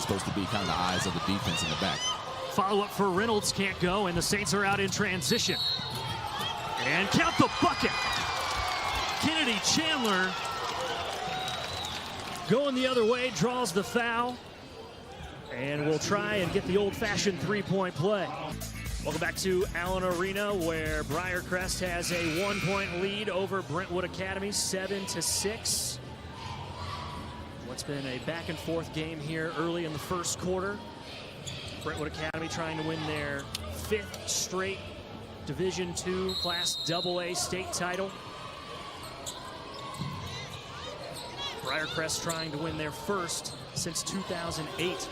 supposed to be kind of the eyes of the defense in the back. Follow-up for Reynolds can't go, and the Saints are out in transition. And count the bucket. Kennedy Chandler going the other way, draws the foul, and we'll try and get the old-fashioned three-point play. Welcome back to Allen Arena, where Briarcrest has a 1-point lead over Brentwood Academy, 7-6. What's been a back-and-forth game here early in the first quarter. Brentwood Academy trying to win their 5th straight Division II Class AA state title. Briarcrest trying to win their first since 2008.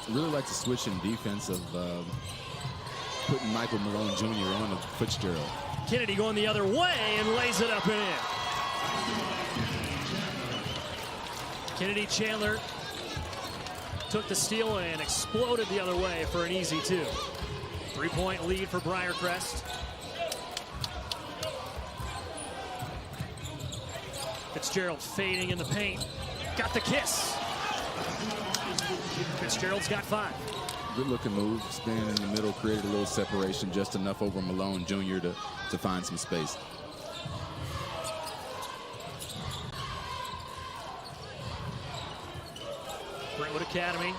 I really like the switch in defense of putting Michael Malone Jr. on Fitzgerald. Kennedy going the other way and lays it up and in. Kennedy Chandler took the steal and exploded the other way for an easy 2. 3-point lead for Briarcrest. Fitzgerald fading in the paint. Got the kiss. Fitzgerald's got 5. Good looking move, spinning in the middle, created a little separation, just enough over Malone Jr. to find some space. Brentwood Academy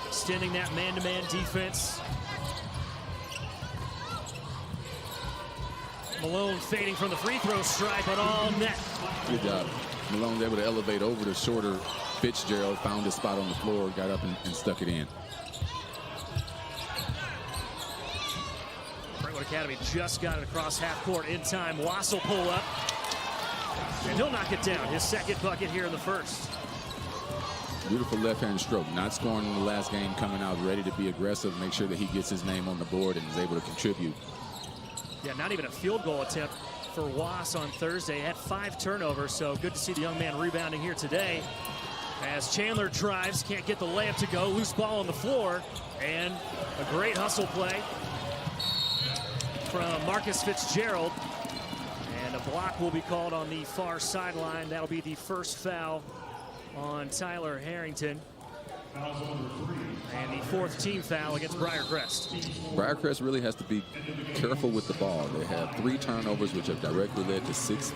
extending that man-to-man defense. Malone fading from the free throw stripe, but all net. Good job. Malone's able to elevate over the shorter Fitzgerald, found his spot on the floor, got up and stuck it in. Brentwood Academy just got it across half court in time. Wassel pull up, and he'll knock it down. His second bucket here in the first. Beautiful left-hand stroke. Not scoring in the last game, coming out ready to be aggressive, make sure that he gets his name on the board and is able to contribute. Yeah, not even a field goal attempt for Was on Thursday. Had 5 turnovers, so good to see the young man rebounding here today. As Chandler drives, can't get the layup to go. Loose ball on the floor, and a great hustle play from Marcus Fitzgerald. And a block will be called on the far sideline. That'll be the first foul on Tyler Harrington. And the 4th team foul against Briarcrest. Briarcrest really has to be careful with the ball. They have 3 turnovers, which have directly led to six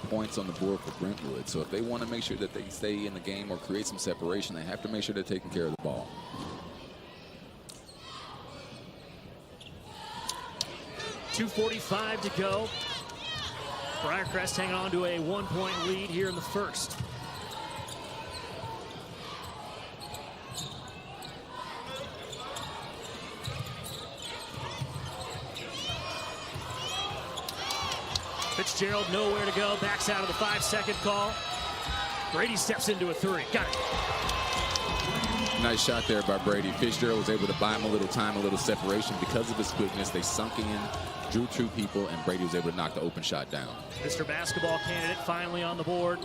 points on the board for Brentwood. So if they want to make sure that they stay in the game or create some separation, they have to make sure they're taking care of the ball. .245 to go. Briarcrest hanging on to a 1-point lead here in the first. Fitzgerald nowhere to go, backs out of the 5-second call. Brady steps into a 3, got it. Nice shot there by Brady. Fitzgerald was able to buy him a little time, a little separation. Because of his quickness, they sunk in, drew 2 people, and Brady was able to knock the open shot down. Mr. Basketball candidate finally on the board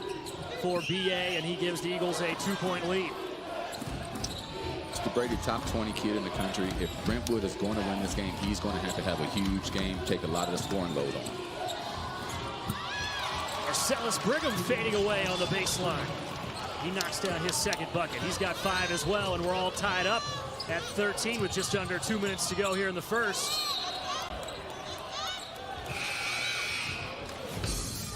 for BA, and he gives the Eagles a 2-point lead. Mr. Brady, top 20 kid in the country. If Brentwood is going to win this game, he's going to have a huge game, take a lot of the scoring load on. Marcellus Brigham fading away on the baseline. He knocks down his second bucket. He's got 5 as well, and we're all tied up at 13 with just under 2 minutes to go here in the first.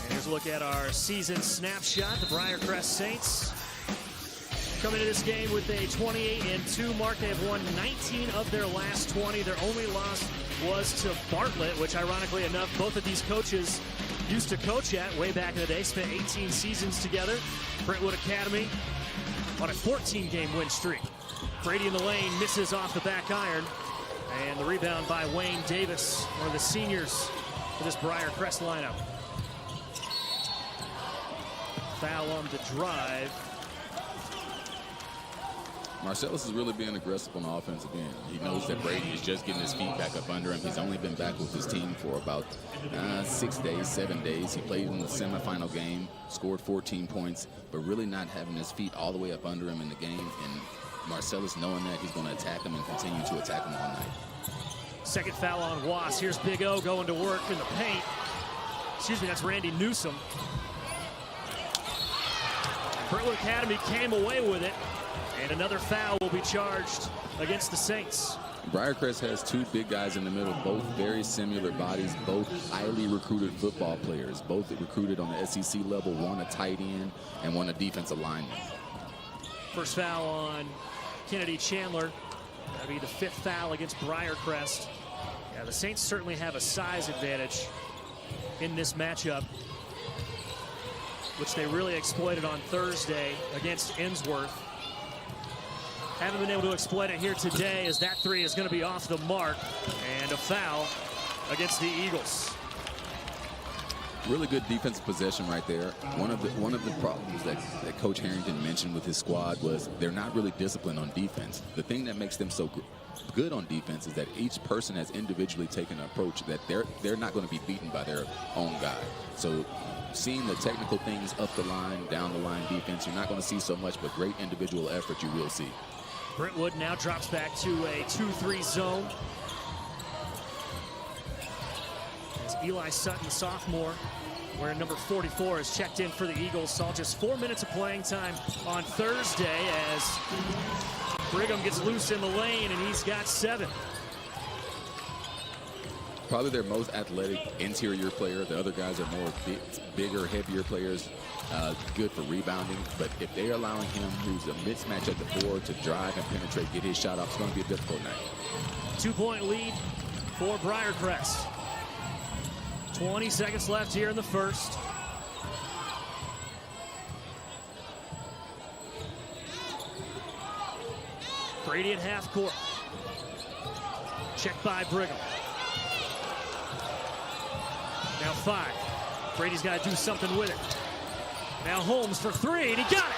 And here's a look at our season snapshot. The Briarcrest Saints coming into this game with a 28-2 mark. They have won 19 of their last 20. Their only loss was to Bartlett, which ironically enough, both of these coaches used to coach at way back in the day, spent 18 seasons together. Brentwood Academy on a 14-game win streak. Brady in the lane, misses off the back iron. And the rebound by Wayne Davis, one of the seniors for this Briarcrest lineup. Foul on the drive. Marcellus is really being aggressive on the offensive end. He knows that Brady is just getting his feet back up under him. He's only been back with his team for about 6 days, 7 days. He played in the semifinal game, scored 14 points, but really not having his feet all the way up under him in the game. And Marcellus, knowing that, he's going to attack him and continue to attack him all night. Second foul on Was. Here's Big O going to work in the paint. Excuse me, that's Randy Newsom. Brentwood Academy came away with it, and another foul will be charged against the Saints. Briarcrest has two big guys in the middle, both very similar bodies, both highly recruited football players, both recruited on the SEC level, one a tight end and one a defensive lineman. First foul on Kennedy Chandler. That'll be the 5th foul against Briarcrest. Yeah, the Saints certainly have a size advantage in this matchup, which they really exploited on Thursday against Innsworth. Haven't been able to exploit it here today, as that 3 is going to be off the mark, and a foul against the Eagles. Really good defensive possession right there. One of the problems that Coach Harrington mentioned with his squad was they're not really disciplined on defense. The thing that makes them so good on defense is that each person has individually taken an approach that they're not going to be beaten by their own guy. So seeing the technical things up the line, down the line defense, you're not going to see so much, but great individual effort you will see. Brentwood now drops back to a 2-3 zone. As Eli Sutton, sophomore, wearing number 44, is checked in for the Eagles. Saw just 4 minutes of playing time on Thursday as Brigham gets loose in the lane, and he's got 7. Probably their most athletic interior player. The other guys are more bigger, heavier players, good for rebounding. But if they're allowing him, who's a mismatch at the 4, to drive and penetrate, get his shot up, it's going to be a difficult night. 2-point lead for Briarcrest. 20 seconds left here in the first. Brady at half court. Checked by Brigham. Now 5. Brady's got to do something with it. Now Holmes for 3, and he got it.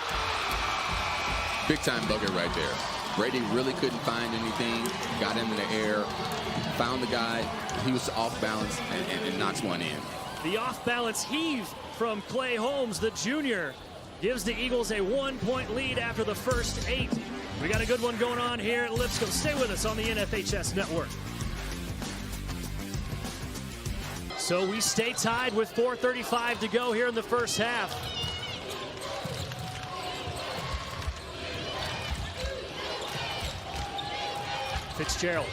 Big time bucket right there. Brady really couldn't find anything, got him in the air, found the guy, he was off balance, and knocks one in. The off balance heave from Clay Holmes, the junior, gives the Eagles a 1-point lead after the first 8. We got a good one going on here at Lipscomb. Stay with us on the NFHS Network. So we stay tied with 4:35 to go here in the first half. Fitzgerald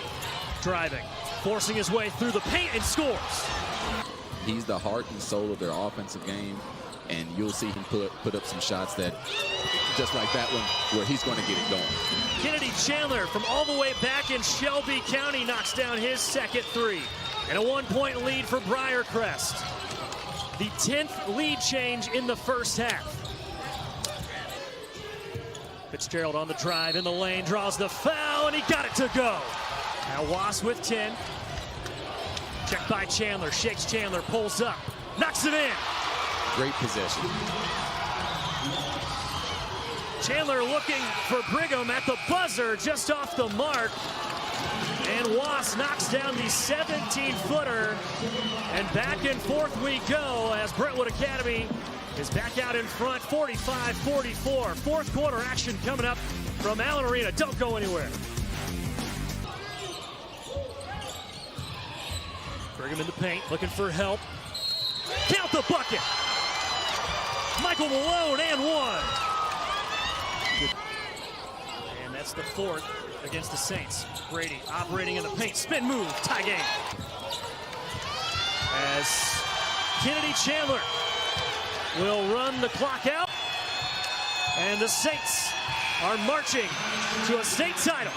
driving, forcing his way through the paint, and scores. He's the heart and soul of their offensive game, and you'll see him put up some shots that, just like that one, where he's going to get it going. Kennedy Chandler from all the way back in Shelby County knocks down his second 3. And a 1-point lead for Briarcrest. The 10th lead change in the first half. Fitzgerald on the drive in the lane, draws the foul, and he got it to go. Now Wass with 10. Checked by Chandler, shakes Chandler, pulls up, knocks it in. Great possession. Chandler looking for Brigham at the buzzer, just off the mark. And Wass knocks down the 17-footer. And back and forth we go as Brentwood Academy is back out in front, 45-44. Fourth quarter action coming up from Allen Arena. Don't go anywhere. Brigham in the paint, looking for help. Count the bucket. Michael Malone, and 1. And that's the 4th against the Saints. Brady operating in the paint, spin move, tie game. As Kennedy Chandler will run the clock out, and the Saints are marching to a state title.